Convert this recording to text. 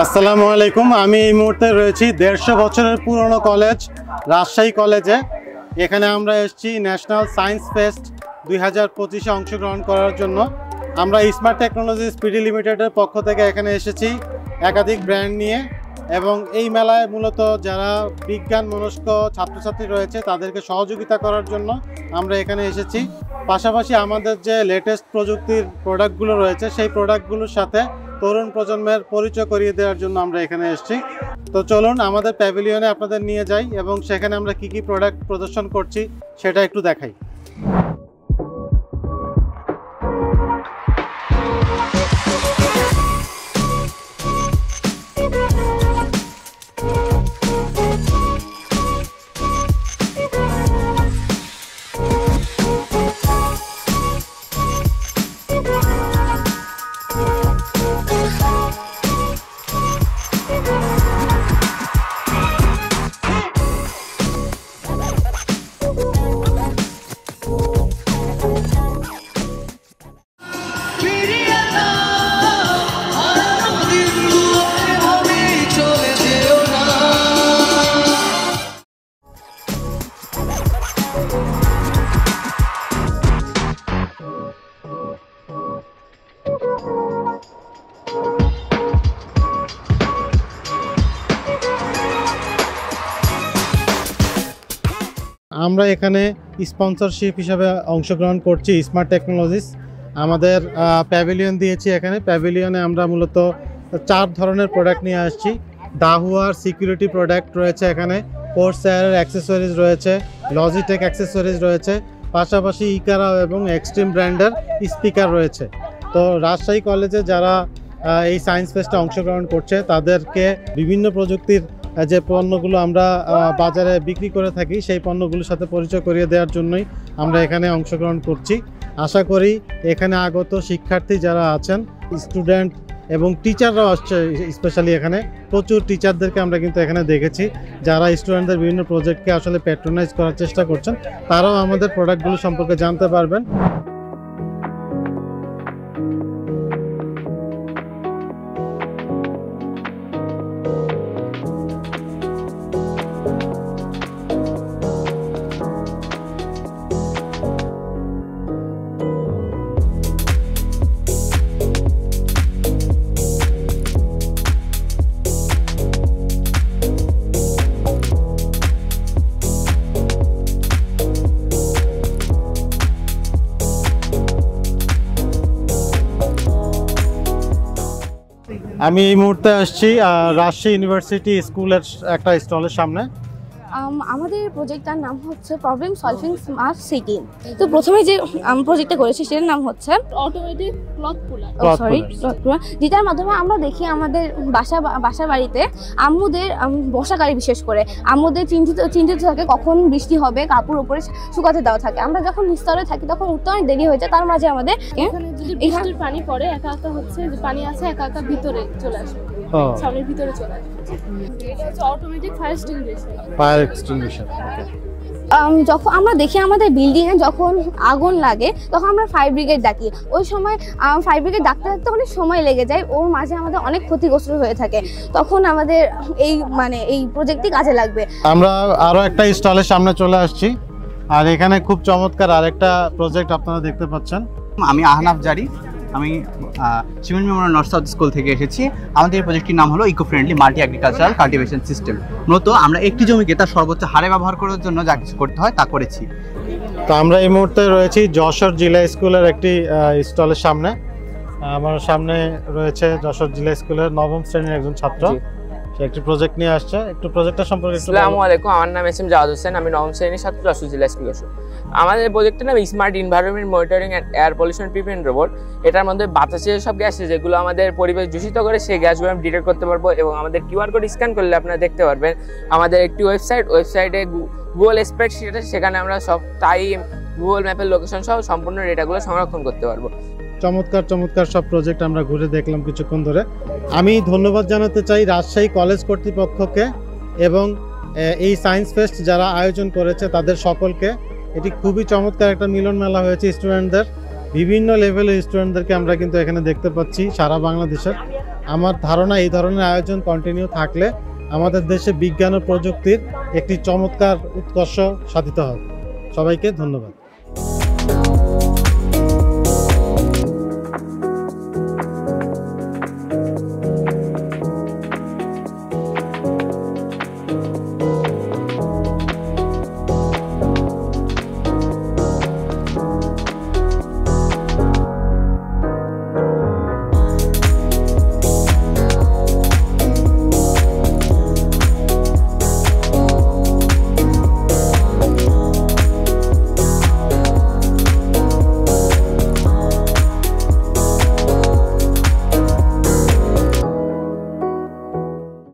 আসসালামু আলাইকুম। আমি এই মুহূর্তে রয়েছি 150 বছরের পুরনো কলেজ রাজশাহী কলেজে। এখানে আমরা এসেছি ন্যাশনাল সায়েন্স ফেস্ট 2025-এ অংশগ্রহণ করার জন্য। আমরা স্মার্ট টেকনোলজিস পিডি লিমিটেডের পক্ষ থেকে এখানে এসেছি একাধিক ব্র্যান্ড নিয়ে, এবং এই মেলায় মূলত যারা বিজ্ঞান মনস্ক ছাত্রছাত্রী রয়েছে তাদেরকে সহযোগিতা করার জন্য আমরা এখানে এসেছি। পাশাপাশি আমাদের যে লেটেস্ট প্রযুক্তির প্রোডাক্টগুলো রয়েছে সেই প্রোডাক্টগুলোর সাথে তরুণ প্রজন্মের পরিচয় করিয়ে দেওয়ার জন্য আমরা এখানে এসেছি। তো চলুন আমাদের প্যাভিলিয়নে আপনাদের নিয়ে যাই এবং সেখানে আমরা কি কি প্রোডাক্ট প্রদর্শন করছি সেটা একটু দেখাই। আমরা এখানে স্পন্সরশিপ হিসাবে অংশগ্রহণ করছি স্মার্ট টেকনোলজিস। আমাদের প্যাভিলিয়ন দিয়েছি। এখানে প্যাভিলিয়নে আমরা মূলত 4 ধরনের প্রোডাক্ট নিয়ে আসছি। দাহুয়ার সিকিউরিটি প্রোডাক্ট রয়েছে, এখানে কোর্সায়ারের অ্যাক্সেসরিজ রয়েছে, লজিটেক অ্যাক্সেসরিজ রয়েছে, পাশাপাশি ইকারা এবং এক্সট্রিম ব্র্যান্ডের স্পিকার রয়েছে। তো রাজশাহী কলেজে যারা এই সায়েন্স ফেস্টে অংশগ্রহণ করছে তাদেরকে বিভিন্ন প্রযুক্তির যে পণ্যগুলো আমরা বাজারে বিক্রি করে থাকি সেই পণ্যগুলোর সাথে পরিচয় করিয়ে দেওয়ার জন্যই আমরা এখানে অংশগ্রহণ করছি। আশা করি এখানে আগত শিক্ষার্থী যারা আছেন, স্টুডেন্ট এবং টিচাররাও আসছে, স্পেশালি এখানে প্রচুর টিচারদেরকে আমরা কিন্তু এখানে দেখেছি যারা স্টুডেন্টদের বিভিন্ন প্রজেক্টকে আসলে প্যাট্রোনাইজ করার চেষ্টা করছেন। তারাও আমাদের প্রোডাক্টগুলো সম্পর্কে জানতে পারবেন। আমি এই মুহূর্তে আসছি রাজশাহী ইউনিভার্সিটি স্কুলের একটা স্টলের সামনে। আমাদের প্রজেক্টটার নাম হচ্ছে প্রবলেম সলভিং স্মার্ট সিটি। তো প্রথমে যে প্রজেক্টটা করেছি সেটার নাম হচ্ছে অটোমেটিক ক্লথ পুলার, যেটার মাধ্যমে আমরা দেখি আমাদের বাসা বাড়িতে আম্মুদের বর্ষাকালে বিশেষ করে আম্মুদের চিন্তিত থাকে কখন বৃষ্টি হবে, কাপড় উপরে শুকাতে দেওয়া থাকে। আমরা যখন নিস্তরে থাকি তখন উঠতে অনেক দেরি হয়ে যায়। তার মাঝে আমাদের বৃষ্টির পানি পড়ে একা একা হচ্ছে যে পানি আছে একা একা ভিতরে চলে আসে, সামনের ভিতরে চলে আসে। এটা হচ্ছে অটোমেটিক ফায়ার এক্সটিংগুইশার। যখন আমরা দেখি আমাদের বিল্ডিংয়ে যখন আগুন লাগে তখন আমরা ফায়ার ব্রিগেড ডাকি। ওই সময় ফায়ার ব্রিগেড ডাকতে ডাকতে অনেক সময় লেগে যায়, ওর মাঝে আমাদের অনেক ক্ষতিগ্রস্ত হয়ে থাকে। তখন আমাদের এই প্রজেক্টই কাজে লাগবে। আমরা আরো একটা স্টলের সামনে চলে আসছি, আর এখানে খুব চমৎকার আরেকটা প্রজেক্ট আপনারা দেখতে পাচ্ছেন। আমি আহনাফ জারি, আমি cement memorial north south school থেকে এসেছি। আমাদের এই প্রজেক্টটির নাম হলো eco friendly multi agricultural cultivation system. মূলত আমরা একটি জমিকে তার সর্বোচ্চ হারে ব্যবহার করার জন্য যা কিছু করতে হয় তা করেছি। তো আমরা এই মুহূর্তে রয়েছি যশোর জেলা স্কুলের একটি স্টলের সামনে। আমার সামনে রয়েছে যশোর জেলা স্কুলের 9ম শ্রেণীর একজন ছাত্র, সে একটি প্রজেক্ট নিয়ে আসছে, একটু প্রজেক্টটা সম্পর্কে একটু আসসালামু আলাইকুম, আমার নাম এসএম জাওয়াদ হোসেন, আমি নবম শ্রেণীর ছাত্র, যশোর জেলা স্কুল যশোর। আমাদের প্রজেক্টের নাম smart environment monitoring and air pollution prevent robot. এটার মধ্যে বাতাসের সব গ্যাস যেগুলো আমাদের পরিবেশ দূষিত করে সেই গ্যাসগুলো আমি ডিটেক্ট করতে পারবো, এবং আমাদের কিউআর কোড স্ক্যান করলে আপনারা দেখতে পারবেন আমাদের একটি ওয়েবসাইটে গুগল স্প্রেডশিট আছে, সেখানে আমরা সব টাইম, গুগল ম্যাপের লোকেশন সহ সম্পূর্ণ ডেটাগুলো সংরক্ষণ করতে পারবো। চমৎকার সব প্রজেক্ট আমরা ঘুরে দেখলাম কিছুক্ষণ ধরে। আমি ধন্যবাদ জানাতে চাই রাজশাহী কলেজ কর্তৃপক্ষকে এবং এই সায়েন্স ফেস্ট যারা আয়োজন করেছে তাদের সকলকে। এটি খুবই চমৎকার একটা মিলন মেলা হয়েছে স্টুডেন্টদের, বিভিন্ন লেভেলের স্টুডেন্টদেরকে আমরা কিন্তু এখানে দেখতে পাচ্ছি সারা বাংলাদেশের। আমার ধারণা এই ধরনের আয়োজন কন্টিনিউ থাকলে আমাদের দেশে বিজ্ঞান ও প্রযুক্তির একটি চমৎকার উৎকর্ষ সাধিত হবে। সবাইকে ধন্যবাদ।